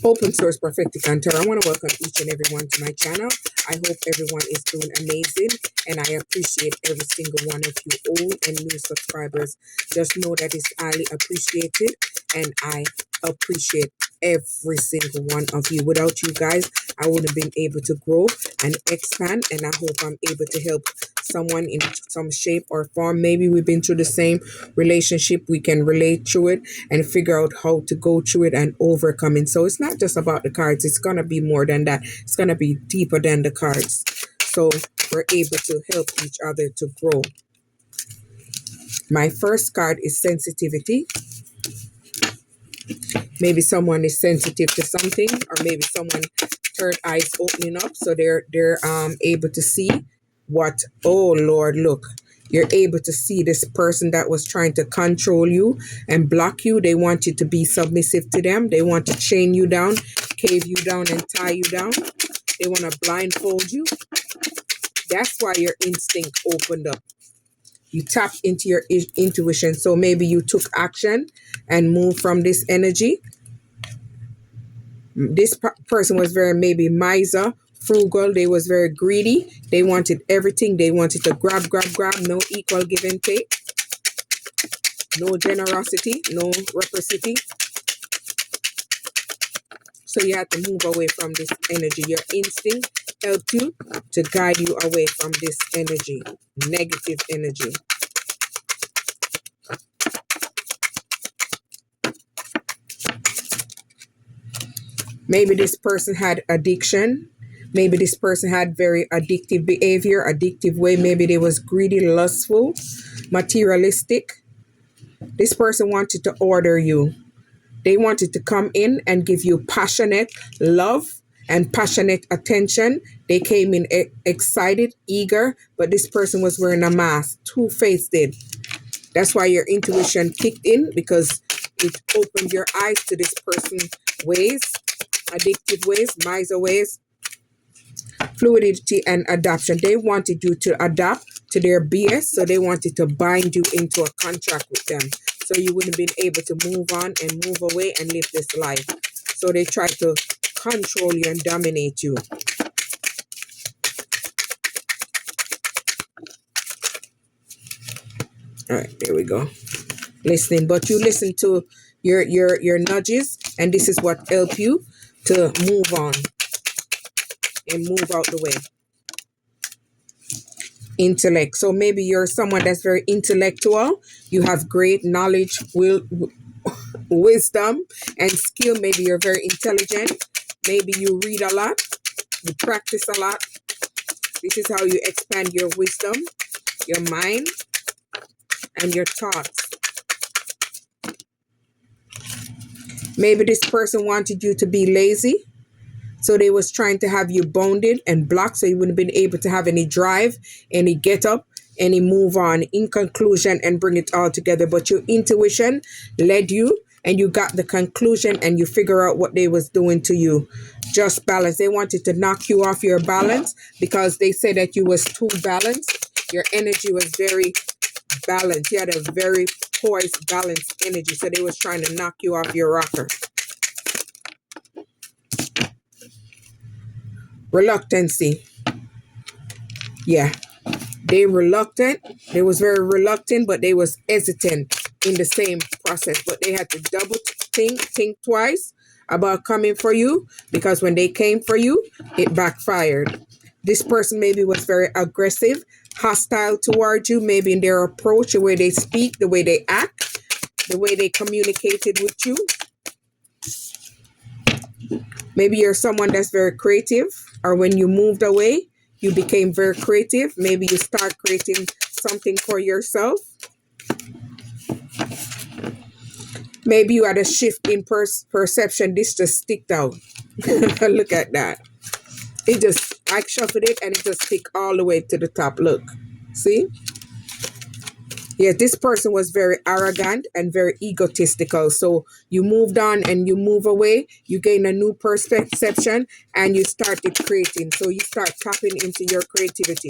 Open Source Prophetic and Tarot. I want to welcome each and everyone to my channel. I hope everyone is doing amazing, and I appreciate every single one of you old and new subscribers. Just know that it's highly appreciated, and I appreciate every single one of you. Without you guys, I wouldn't have been able to grow and expand, and I hope I'm able to help someone in some shape or form. Maybe we've been through the same relationship, we can relate to it and figure out how to go through it and overcome it. So it's not just about the cards, it's going to be more than that. It's going to be deeper than the cards, so we're able to help each other to grow. My first card is sensitivity. Maybe someone is sensitive to something, or maybe someone third eyes opening up, so they're able to see what, oh Lord, look, you're able to see this person that was trying to control you and block you. They want you to be submissive to them. They want to chain you down, cave you down, and tie you down. They want to blindfold you. That's why your instinct opened up. You tapped into your intuition. So maybe you took action and moved from this energy. This person was very maybe miser, frugal. They was very greedy. They wanted everything. They wanted to grab. No equal give and take. No generosity. No reciprocity. So you had to move away from this energy. Your instinct helped you to guide you away from this energy, negative energy. Maybe this person had addiction. Maybe this person had very addictive behavior, addictive way. Maybe they was greedy, lustful, materialistic. This person wanted to order you. They wanted to come in and give you passionate love and passionate attention. They came in excited, eager, but this person was wearing a mask, two-faced. That's why your intuition kicked in, because it opened your eyes to this person's ways, addictive ways, miser ways, fluidity and adoption. They wanted you to adapt to their BS, so they wanted to bind you into a contract with them, so you wouldn't have been able to move on and move away and live this life. So they tried to control you and dominate you. All right, there we go. Listening, but you listen to your nudges, and this is what help you to move on and move out the way. Intellect. So maybe you're someone that's very intellectual. You have great knowledge, wisdom, and skill. Maybe you're very intelligent. Maybe you read a lot. You practice a lot. This is how you expand your wisdom, your mind, and your thoughts. Maybe this person wanted you to be lazy, so they was trying to have you bounded and blocked, so you wouldn't have been able to have any drive, any get up, any move on, in conclusion, and bring it all together. But your intuition led you, and you got the conclusion, and you figure out what they was doing to you. Just balance. They wanted to knock you off your balance, because they said that you was too balanced. Your energy was very balanced. You had a very poised, balanced energy, so they was trying to knock you off your rocker. Reluctancy. Yeah, they reluctant. They was very reluctant, but they was hesitant in the same process. But they had to double think twice about coming for you, because when they came for you, it backfired. This person maybe was very aggressive, hostile toward you, maybe in their approach, the way they speak, the way they act, the way they communicated with you. Maybe you're someone that's very creative, or when you moved away, you became very creative. Maybe you start creating something for yourself. Maybe you had a shift in perception. This just sticked out. Look at that. It just, I shuffled it and it just stick all the way to the top. Look, see? Yeah, this person was very arrogant and very egotistical. So you moved on and you move away, you gain a new perception, and you started creating. So you start tapping into your creativity.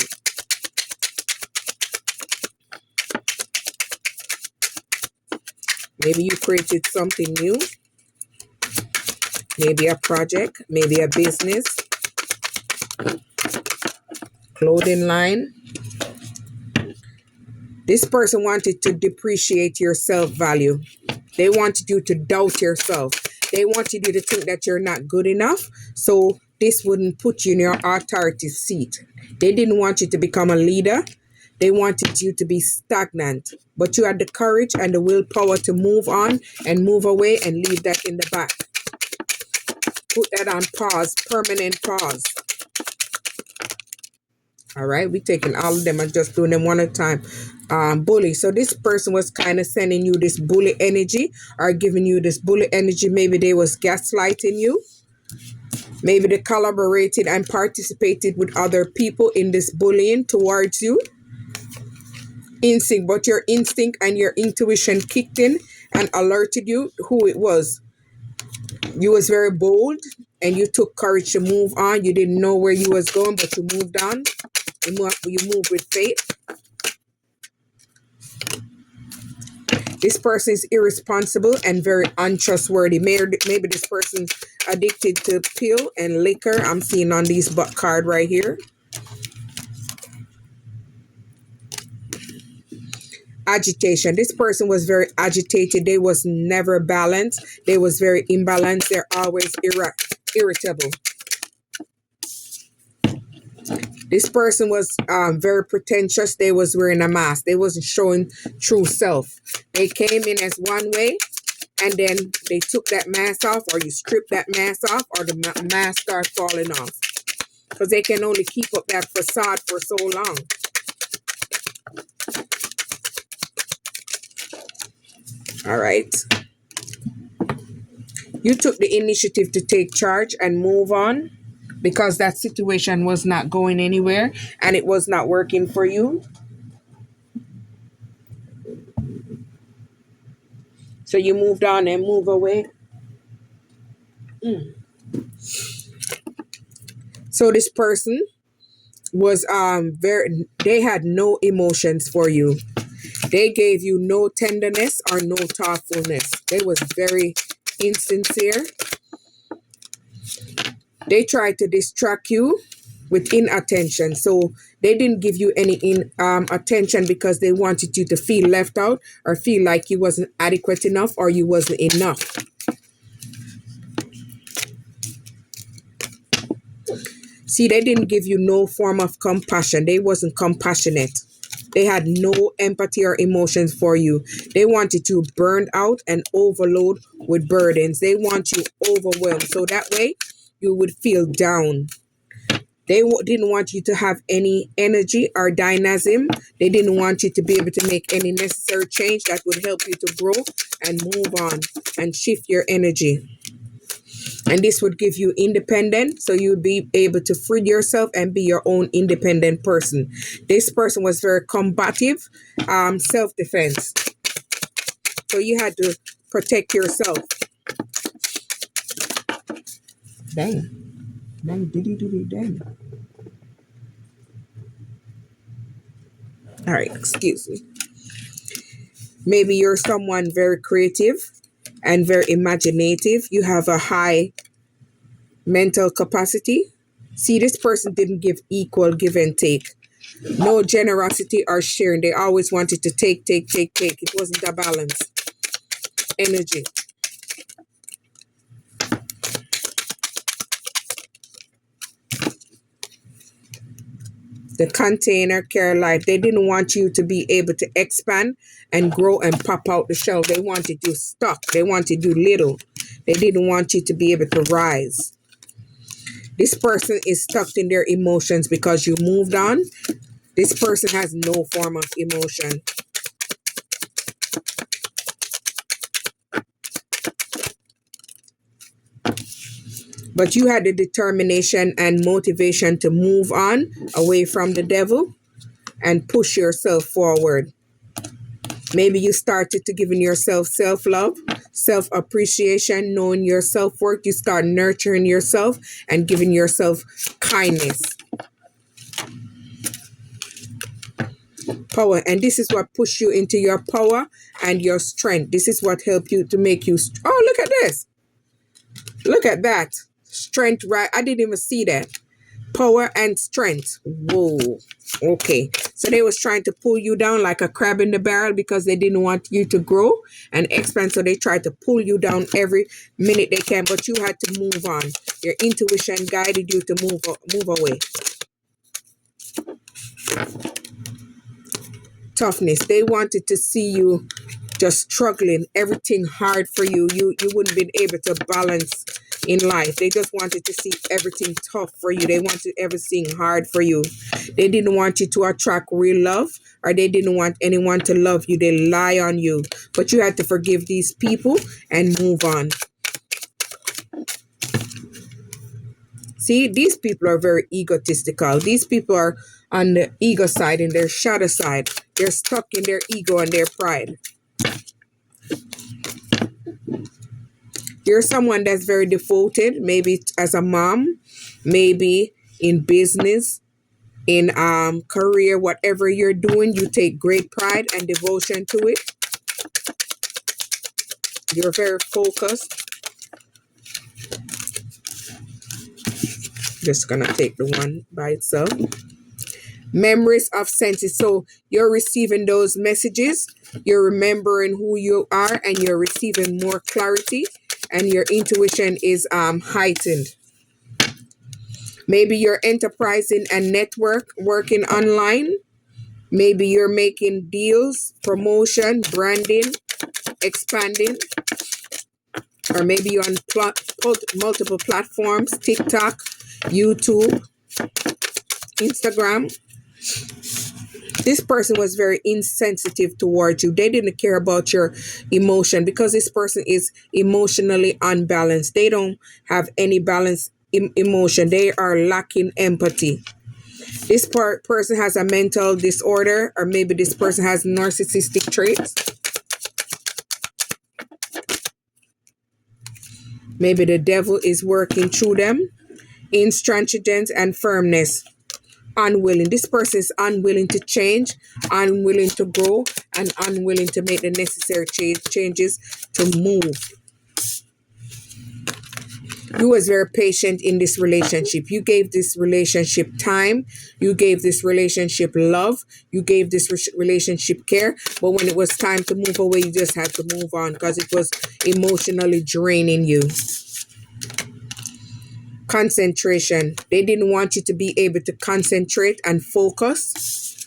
Maybe you created something new. maybe a project, maybe a business, clothing line. This person wanted to depreciate your self-value. They wanted you to doubt yourself. They wanted you to think that you're not good enough. So this wouldn't put you in your authority seat. They didn't want you to become a leader. They wanted you to be stagnant. But you had the courage and the willpower to move on and move away and leave that in the back. Put that on pause, permanent pause. All right, we're taking all of them and just doing them one at a time. Bully. So this person was kind of sending you this bully energy or giving you this bully energy. Maybe they was gaslighting you. Maybe they collaborated and participated with other people in this bullying towards you. Instinct, but your instinct and your intuition kicked in and alerted you who it was. You was very bold and you took courage to move on. You didn't know where you was going, but you moved on. You moved with faith. This person is irresponsible and very untrustworthy. Maybe this person's addicted to pill and liquor. I'm seeing on these card right here. Agitation. This person was very agitated. They was never balanced. They was very imbalanced. They're always irritable. This person was very pretentious. They was wearing a mask. They wasn't showing true self. They came in as one way, and then they took that mask off, or you strip that mask off, or the mask start falling off. Because they can only keep up that facade for so long. All right. You took the initiative to take charge and move on, because that situation was not going anywhere and it was not working for you. So you moved on and moved away. So this person was they had no emotions for you. They gave you no tenderness or no thoughtfulness. They was very insincere. They tried to distract you with inattention. So they didn't give you any attention because they wanted you to feel left out or feel like you wasn't adequate enough or you wasn't enough. See, they didn't give you no form of compassion. They wasn't compassionate. They had no empathy or emotions for you. They wanted you burned out and overload with burdens. They want you overwhelmed. So that way you would feel down. They didn't want you to have any energy or dynamism. They didn't want you to be able to make any necessary change that would help you to grow and move on and shift your energy. And this would give you independence, so you would be able to free yourself and be your own independent person. This person was very combative, self-defense. So you had to protect yourself. Dang. Dang. All right, excuse me. Maybe you're someone very creative and very imaginative. You have a high mental capacity. See, this person didn't give equal give and take. No generosity or sharing. They always wanted to take. It wasn't a balance. Energy. The container care life. They didn't want you to be able to expand and grow and pop out the shell. They wanted you stuck. They wanted you little. They didn't want you to be able to rise. This person is stuck in their emotions because you moved on. This person has no form of emotion. But you had the determination and motivation to move on away from the devil and push yourself forward. Maybe you started to giving yourself self-love, self-appreciation, knowing your self-worth. You start nurturing yourself and giving yourself kindness. Power. And this is what pushed you into your power and your strength. This is what helped you to make you... Oh, look at this. Look at that. Strength, right? I didn't even see that. Power and strength. Whoa. Okay. So they was trying to pull you down like a crab in the barrel because they didn't want you to grow and expand. So they tried to pull you down every minute they can, but you had to move on. Your intuition guided you to move away. Toughness. They wanted to see you just struggling, everything hard for you. You wouldn't be able to balance in life. They just wanted to see everything tough for you. They wanted everything hard for you. They didn't want you to attract real love, or they didn't want anyone to love you. They lie on you. But you had to forgive these people and move on. See, these people are very egotistical. These people are on the ego side and their shadow side. They're stuck in their ego and their pride. You're someone that's very devoted, maybe as a mom, maybe in business, in career, whatever you're doing, you take great pride and devotion to it. You're very focused. Just gonna take the one by itself. Memories of senses. So you're receiving those messages, you're remembering who you are, and you're receiving more clarity, and your intuition is heightened. Maybe you're enterprising and working online. Maybe you're making deals, promotion, branding, expanding. Or maybe you're on multiple platforms, TikTok, YouTube, Instagram. This person was very insensitive towards you. They didn't care about your emotion because this person is emotionally unbalanced. They don't have any balance emotion. They are lacking empathy. This person has a mental disorder, or maybe this person has narcissistic traits. Maybe the devil is working through them. Intransigence and firmness. Unwilling. This person is unwilling to change, unwilling to grow, and unwilling to make the necessary changes to move. You was very patient in this relationship. You gave this relationship time. You gave this relationship love. You gave this relationship care. But when it was time to move away, you just had to move on because it was emotionally draining you. Concentration. They didn't want you to be able to concentrate and focus.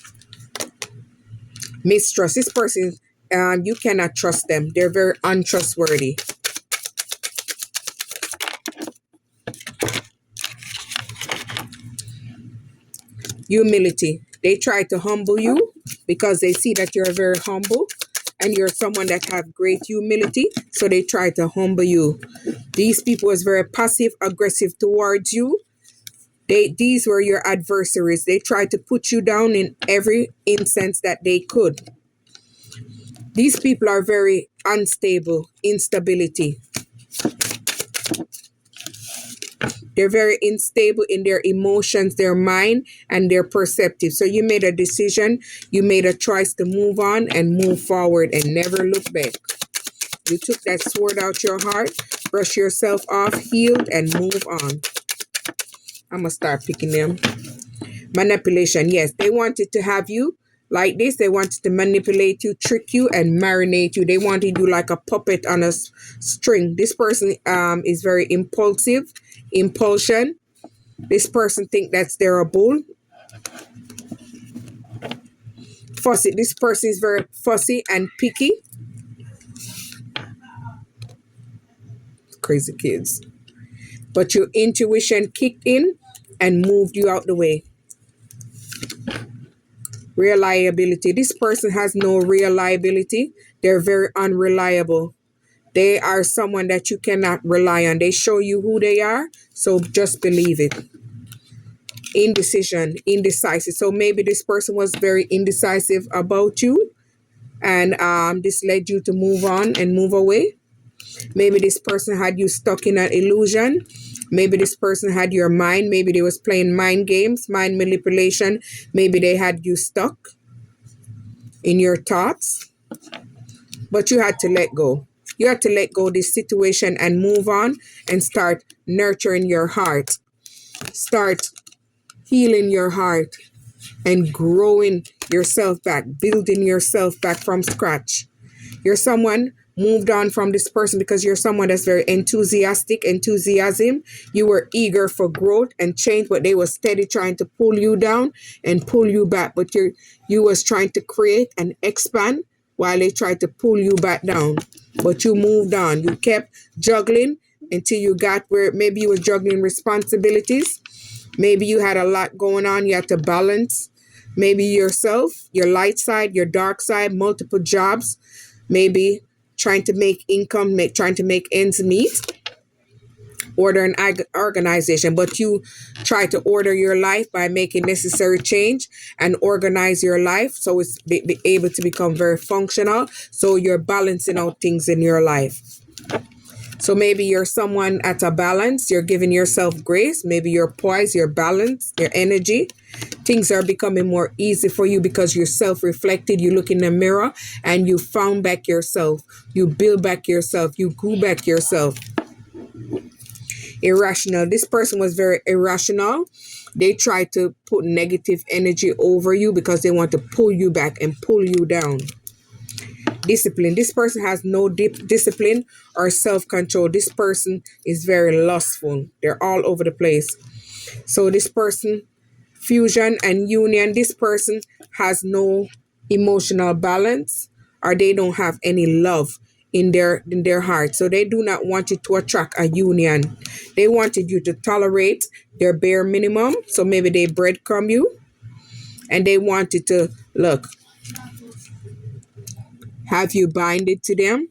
Mistrust. This person, you cannot trust them. They're very untrustworthy. Humility. They try to humble you because they see that you're very humble and you're someone that have great humility. So they try to humble you. These people was very passive aggressive towards you. These were your adversaries. They tried to put you down in every instance that they could. These people are very unstable, instability. They're very unstable in their emotions, their mind, and their perceptive. So you made a decision, you made a choice to move on and move forward and never look back. You took that sword out your heart, brush yourself off, healed, and move on. I'm going to start picking them. Manipulation. Yes, they wanted to have you like this. They wanted to manipulate you, trick you, and marinate you. They wanted you like a puppet on a string. This person is very impulsive. Impulsion. This person think that's their bull. Fussy. This person is very fussy and picky. Crazy kids. But your intuition kicked in and moved you out the way. Reliability. This person has no reliability. They're very unreliable. They are someone that you cannot rely on. They show you who they are, so just believe it. Indecision, indecisive. So maybe this person was very indecisive about you, and this led you to move on and move away. Maybe this person had you stuck in an illusion. Maybe this person had your mind. Maybe they was playing mind games, mind manipulation. Maybe they had you stuck in your thoughts, but you had to let go. You have to let go of this situation and move on and start nurturing your heart. Start healing your heart and growing yourself back, building yourself back from scratch. You're someone moved on from this person because you're someone that's very enthusiasm. You were eager for growth and change, but they were steady trying to pull you down and pull you back. But you was trying to create and expand while they tried to pull you back down. But you moved on. You kept juggling until you got where maybe you were juggling responsibilities. Maybe you had a lot going on. You had to balance maybe yourself, your light side, your dark side, multiple jobs, maybe trying to make income, trying to make ends meet, order an organization. But you try to order your life by making necessary change and organize your life so it's be able to become very functional. So you're balancing out things in your life. So maybe you're someone at a balance, you're giving yourself grace, maybe you're poised, you're balanced, your energy. Things are becoming more easy for you because you're self-reflected, you look in the mirror and you found back yourself, you build back yourself, you grew back yourself. Irrational. This person was very irrational. They try to put negative energy over you because they want to pull you back and pull you down. Discipline. This person has no discipline or self-control. This person is very lustful. They're all over the place. So this person, fusion and union, this person has no emotional balance or they don't have any love in their heart. So they do not want you to attract a union. They wanted you to tolerate their bare minimum. So maybe they breadcrumb you and they wanted to have you binded to them.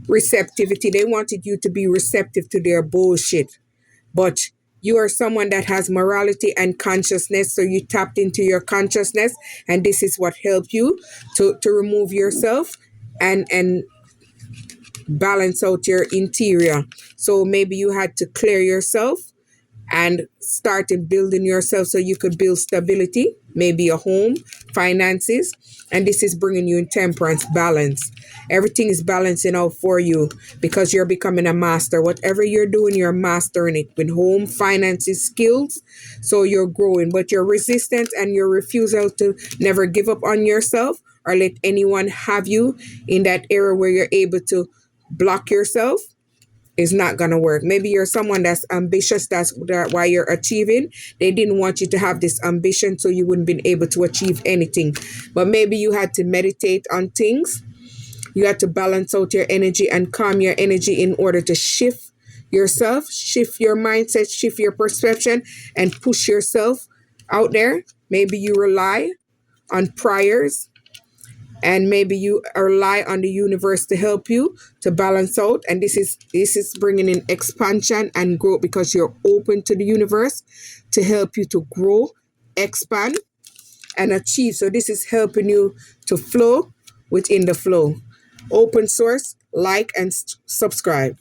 Receptivity. They wanted you to be receptive to their bullshit. But you are someone that has morality and consciousness. So you tapped into your consciousness. And this is what helped you to remove yourself and balance out your interior. So maybe you had to clear yourself and started building yourself so you could build stability, maybe a home, finances, and this is bringing you in temperance, balance. Everything is balancing out for you because you're becoming a master. Whatever you're doing, you're mastering it with home, finances, skills. So you're growing, but your resistance and your refusal to never give up on yourself or let anyone have you in that area where you're able to block yourself is not going to work. Maybe you're someone that's ambitious. That's why you're achieving. They didn't want you to have this ambition so you wouldn't be able to achieve anything. But maybe you had to meditate on things. You had to balance out your energy and calm your energy in order to shift yourself, shift your mindset, shift your perception, and push yourself out there. Maybe you rely on prayers. And maybe you rely on the universe to help you to balance out. And this is bringing in expansion and growth because you're open to the universe to help you to grow, expand, and achieve. So this is helping you to flow within the flow. Open source, like and subscribe.